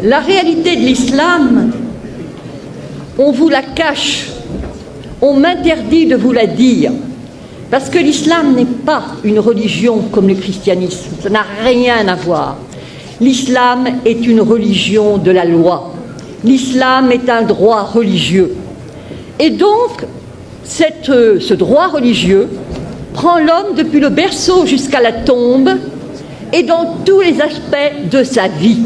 La réalité de l'islam, on vous la cache, on m'interdit de vous la dire, parce que l'islam n'est pas une religion comme le christianisme, ça n'a rien à voir. L'islam est une religion de la loi, l'islam est un droit religieux. Et donc, ce droit religieux prend l'homme depuis le berceau jusqu'à la tombe et dans tous les aspects de sa vie.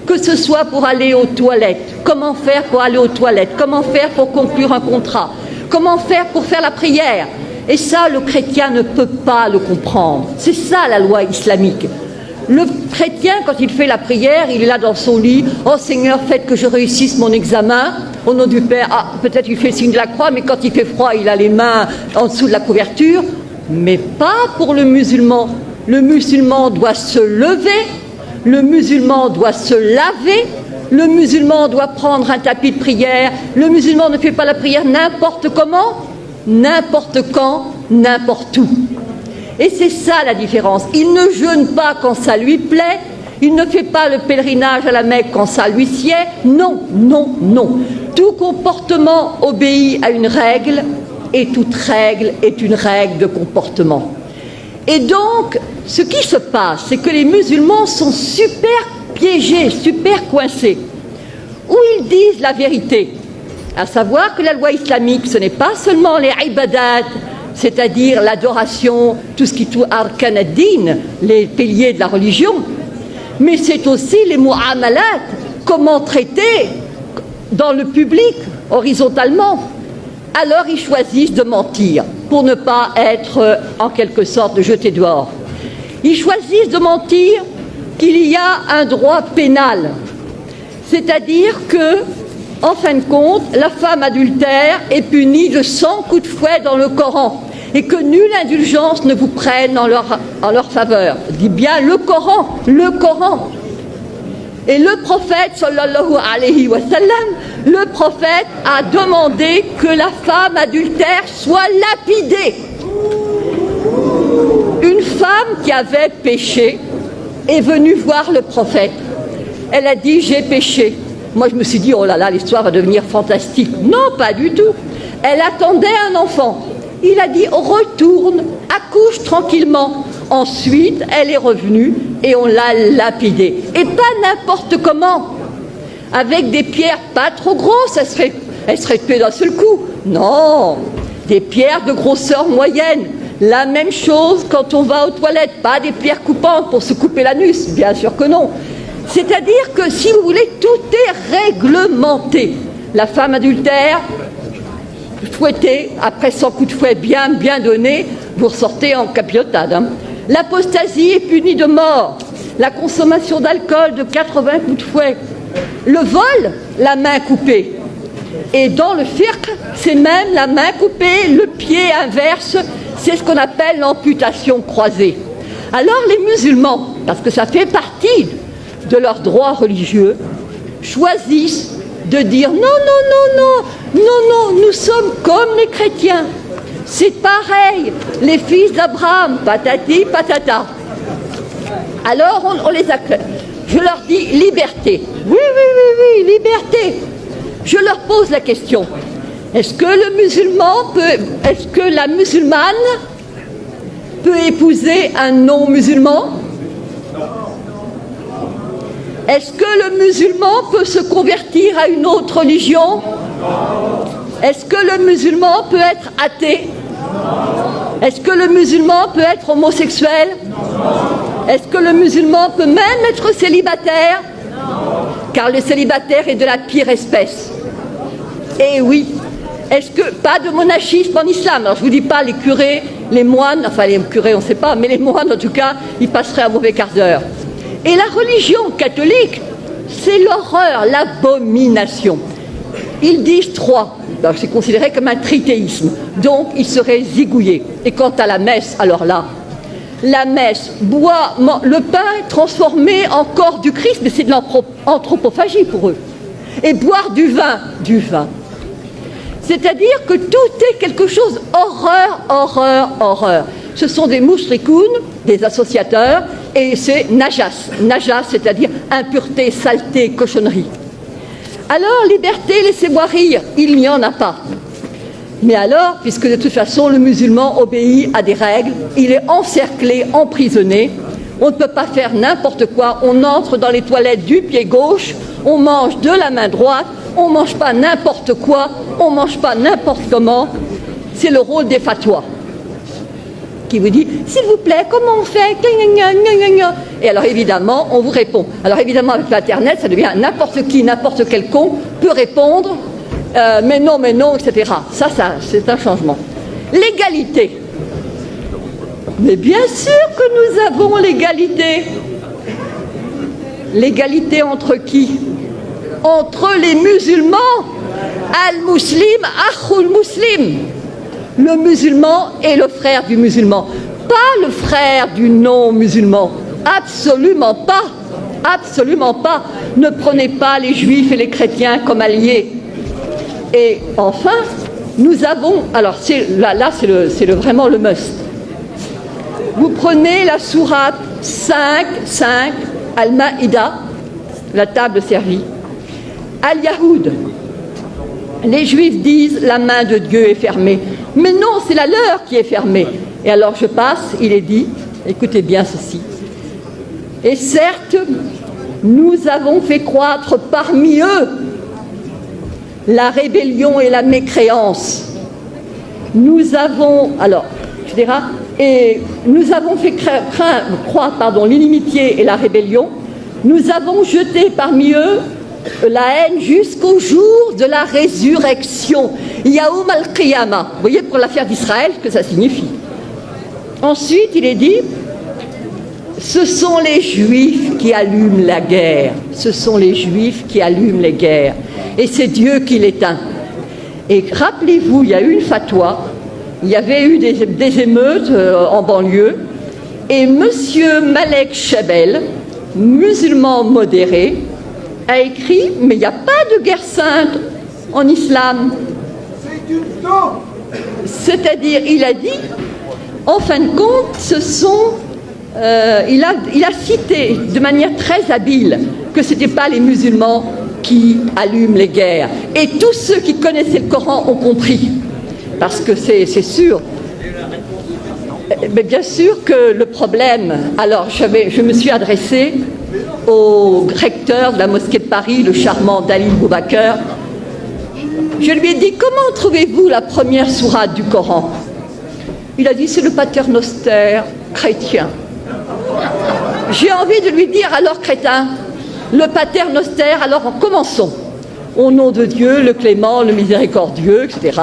Que ce soit pour aller aux toilettes, comment faire pour aller aux toilettes, comment faire pour conclure un contrat, comment faire pour faire la prière. Et ça, le chrétien ne peut pas le comprendre. C'est ça la loi islamique. Le chrétien, quand il fait la prière, il est là dans son lit. « Oh Seigneur, faites que je réussisse mon examen. Au nom du Père. » Ah, peut-être il fait le signe de la croix, mais quand il fait froid, il a les mains en dessous de la couverture. Mais pas pour le musulman. Le musulman doit se lever. Le musulman doit se laver, le musulman doit prendre un tapis de prière, le musulman ne fait pas la prière n'importe comment, n'importe quand, n'importe où. Et c'est ça la différence. Il ne jeûne pas quand ça lui plaît, il ne fait pas le pèlerinage à la Mecque quand ça lui sied. Non, non, non. Tout comportement obéit à une règle et toute règle est une règle de comportement. Et donc, ce qui se passe, c'est que les musulmans sont super piégés, super coincés. Ou ils disent la vérité, à savoir que la loi islamique, ce n'est pas seulement les ibadat, c'est-à-dire l'adoration, tout ce qui tourne arkan ad-din, les piliers de la religion, mais c'est aussi les mu'amalat, comment traiter dans le public, horizontalement. Alors ils choisissent de mentir pour ne pas être en quelque sorte jetés dehors. Ils choisissent de mentir qu'il y a un droit pénal, c'est-à-dire que, en fin de compte, la femme adultère est punie de 100 coups de fouet dans le Coran et que nulle indulgence ne vous prenne en leur faveur. Je dis bien le Coran, le Coran. Et le prophète, sallallahu alayhi wa sallam, le prophète a demandé que la femme adultère soit lapidée. Une femme qui avait péché est venue voir le prophète. Elle a dit « j'ai péché ». Moi je me suis dit « oh là là, l'histoire va devenir fantastique ». Non, pas du tout. Elle attendait un enfant. Il a dit « retourne, accouche tranquillement ». Ensuite, elle est revenue et on l'a lapidée. Et pas n'importe comment. Avec des pierres pas trop grosses, elle serait tuée d'un seul coup. Non, des pierres de grosseur moyenne. La même chose quand on va aux toilettes, pas des pierres coupantes pour se couper l'anus, bien sûr que non. C'est-à-dire que, si vous voulez, tout est réglementé. La femme adultère, fouettée, après 100 coups de fouet bien donnés, vous ressortez en capilotade. L'apostasie est punie de mort. La consommation d'alcool de 80 coups de fouet. Le vol, la main coupée. Et dans le fiqh, c'est même la main coupée, le pied inverse, c'est ce qu'on appelle l'amputation croisée. Alors les musulmans, parce que ça fait partie de leurs droits religieux, choisissent de dire non, non, non, non, non, non, nous sommes comme les chrétiens. C'est pareil, les fils d'Abraham, patati, patata. Alors on les accueille. Je leur dis liberté. Oui, oui, oui, oui, liberté. Je leur pose la question. Est-ce que la musulmane peut épouser un non-musulman? Est-ce que le musulman peut se convertir à une autre religion? Est-ce que le musulman peut être athée? Est-ce que le musulman peut être homosexuel? Est-ce que le musulman peut même être célibataire? Car le célibataire est de la pire espèce. Et oui. Est-ce que, pas de monachisme en islam? Alors je ne vous dis pas les curés, les moines, enfin les curés on ne sait pas, mais les moines en tout cas, ils passeraient un mauvais quart d'heure. Et la religion catholique, c'est l'horreur, l'abomination. Ils disent trois. Alors, c'est considéré comme un trithéisme. Donc, ils seraient zigouillés. Et quant à la messe, alors là, la messe, le pain est transformé en corps du Christ, mais c'est de l'anthropophagie pour eux. Et boire du vin. C'est-à-dire que tout est quelque chose, horreur, horreur, horreur. ce sont des mushrikoun, des associateurs, et c'est najas. Najas, c'est-à-dire impureté, saleté, cochonnerie. Alors, liberté, laissez-moi rire, il n'y en a pas. Mais alors, puisque de toute façon le musulman obéit à des règles, il est encerclé, emprisonné, on ne peut pas faire n'importe quoi, on entre dans les toilettes du pied gauche, on mange de la main droite, on ne mange pas n'importe quoi, on ne mange pas n'importe comment. C'est le rôle des fatwas qui vous dit, s'il vous plaît, comment on fait? Et alors évidemment, on vous répond. Alors évidemment, avec l'Internet, ça devient n'importe qui, n'importe quel con peut répondre, mais non, etc. Ça, c'est un changement. L'égalité. Mais bien sûr que nous avons l'égalité. L'égalité entre qui? Entre les musulmans. Al-Muslim, Akhul Muslim. Le musulman est le frère du musulman. Pas le frère du non-musulman. Absolument pas. Absolument pas. Ne prenez pas les juifs et les chrétiens comme alliés. Et enfin, nous avons... Alors là c'est vraiment le must. Vous prenez la sourate 5, Al-Maïda, la table servie. Al-Yahoud. Les Juifs disent la main de Dieu est fermée. Mais non, c'est la leur qui est fermée. Et alors je passe, il est dit, écoutez bien ceci. Et certes, nous avons fait croître parmi eux la rébellion et la mécréance. Nous avons, alors, je dirais, et nous avons fait croître l'inimitié et la rébellion. Nous avons jeté parmi eux la haine jusqu'au jour de la résurrection. Yaoum al-Qiyamah. Vous voyez pour l'affaire d'Israël ce que ça signifie. Ensuite, il est dit, ce sont les Juifs qui allument la guerre. Ce sont les Juifs qui allument les guerres. Et c'est Dieu qui l'éteint. Et rappelez-vous, il y a eu une fatwa, il y avait eu des émeutes en banlieue, et monsieur Malek Chabel, musulman modéré, a écrit, mais il n'y a pas de guerre sainte en islam. C'est-à-dire, il a dit, en fin de compte, ce sont... il a cité de manière très habile que ce n'étaient pas les musulmans qui allument les guerres. Et tous ceux qui connaissaient le Coran ont compris. Parce que c'est sûr. Mais bien sûr que le problème... Alors, je me suis adressée au recteur de la mosquée de Paris, le charmant Dalil Boubaker. Je lui ai dit, comment trouvez-vous la première sourate du Coran? Il a dit, c'est le paternoster chrétien. J'ai envie de lui dire, alors crétin, le paternoster, alors commençons. Au nom de Dieu, le clément, le miséricordieux, etc.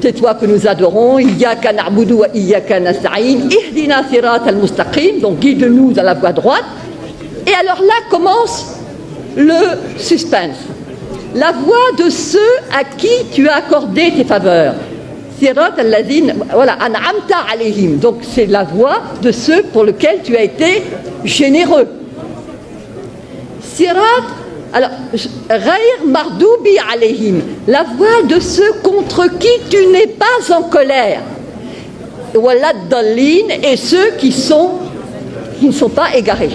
C'est toi que nous adorons. Iyyaka na'budu wa iyyaka nasta'in. Ihdina sirat al-mustaqim. Donc guide-nous dans la voie droite. Et alors là commence le suspense. La voie de ceux à qui tu as accordé tes faveurs. Sirat al-ladhin, voilà, an'amta alayhim. Donc c'est la voie de ceux pour lesquels tu as été généreux. Sirat, alors, Ghayr mardoubi alayhim, la voie de ceux contre qui tu n'es pas en colère. Walad dallin, et ceux qui ne sont pas égarés.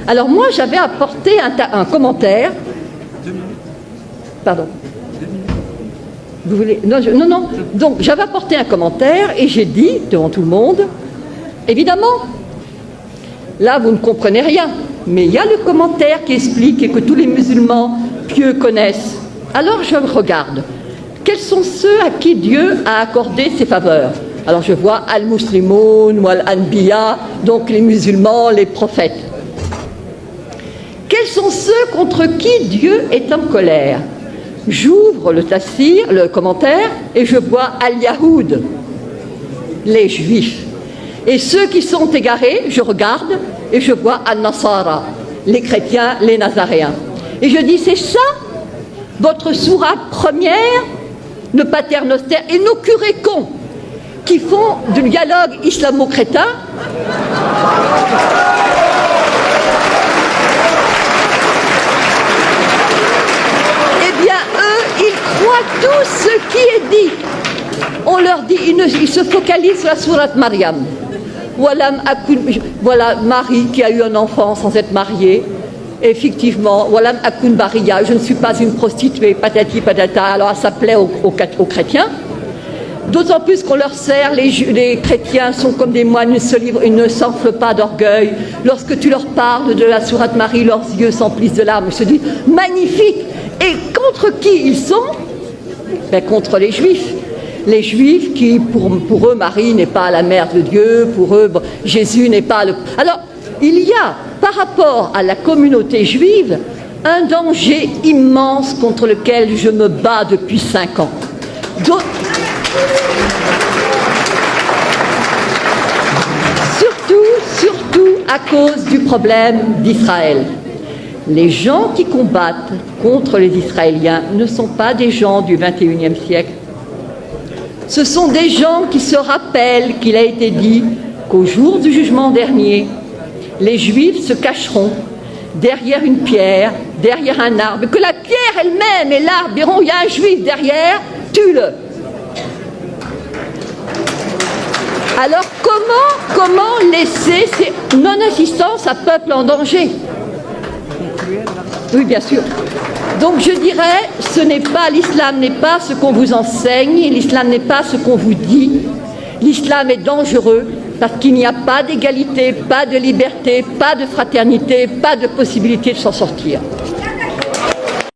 Alors moi j'avais apporté un commentaire. Pardon. Vous voulez... Non. Donc j'avais apporté un commentaire et j'ai dit devant tout le monde, évidemment, là vous ne comprenez rien, mais il y a le commentaire qui explique et que tous les musulmans pieux connaissent. Alors je regarde. Quels sont ceux à qui Dieu a accordé ses faveurs? Alors je vois al-muslimoun ou al-anbiya, donc les musulmans, les prophètes. Quels sont ceux contre qui Dieu est en colère? J'ouvre le tafsir, le commentaire, et je vois al-Yahoud, les Juifs. Et ceux qui sont égarés, je regarde et je vois al-Nasara, les chrétiens, les Nazaréens. Et je dis, c'est ça, votre sourate première, le paternoster, et nos curés cons, qui font du dialogue islamo-crétin. Eh bien, eux, ils croient tout ce qui est dit. On on leur dit, ils se focalisent sur la sourate Maryam. Voilà Marie qui a eu un enfant sans être mariée. Effectivement, Walam Akun Bariya, je ne suis pas une prostituée, patati patata. Alors ça plaît aux chrétiens. D'autant plus qu'on leur sert, les chrétiens sont comme des moines, ils ne s'enflent pas d'orgueil. Lorsque tu leur parles de la sourate Marie, leurs yeux s'emplissent de larmes. Ils se disent, magnifique. Et contre qui ils sont? Ben, contre les Juifs. Les Juifs qui, pour eux, Marie n'est pas la mère de Dieu, pour eux, Jésus n'est pas le... Alors, il y a, par rapport à la communauté juive, un danger immense contre lequel je me bats depuis 5 ans. Surtout à cause du problème d'Israël. Les gens qui combattent contre les Israéliens ne sont pas des gens du XXIe siècle. Ce sont des gens qui se rappellent qu'il a été dit qu'au jour du jugement dernier, les Juifs se cacheront derrière une pierre, derrière un arbre, que la pierre elle-même et l'arbre diront, il y a un Juif derrière, tue-le. Alors comment laisser ces non-assistance à peuple en danger? Oui, bien sûr. Donc je dirais, l'islam n'est pas ce qu'on vous enseigne, l'islam n'est pas ce qu'on vous dit. L'islam est dangereux parce qu'il n'y a pas d'égalité, pas de liberté, pas de fraternité, pas de possibilité de s'en sortir.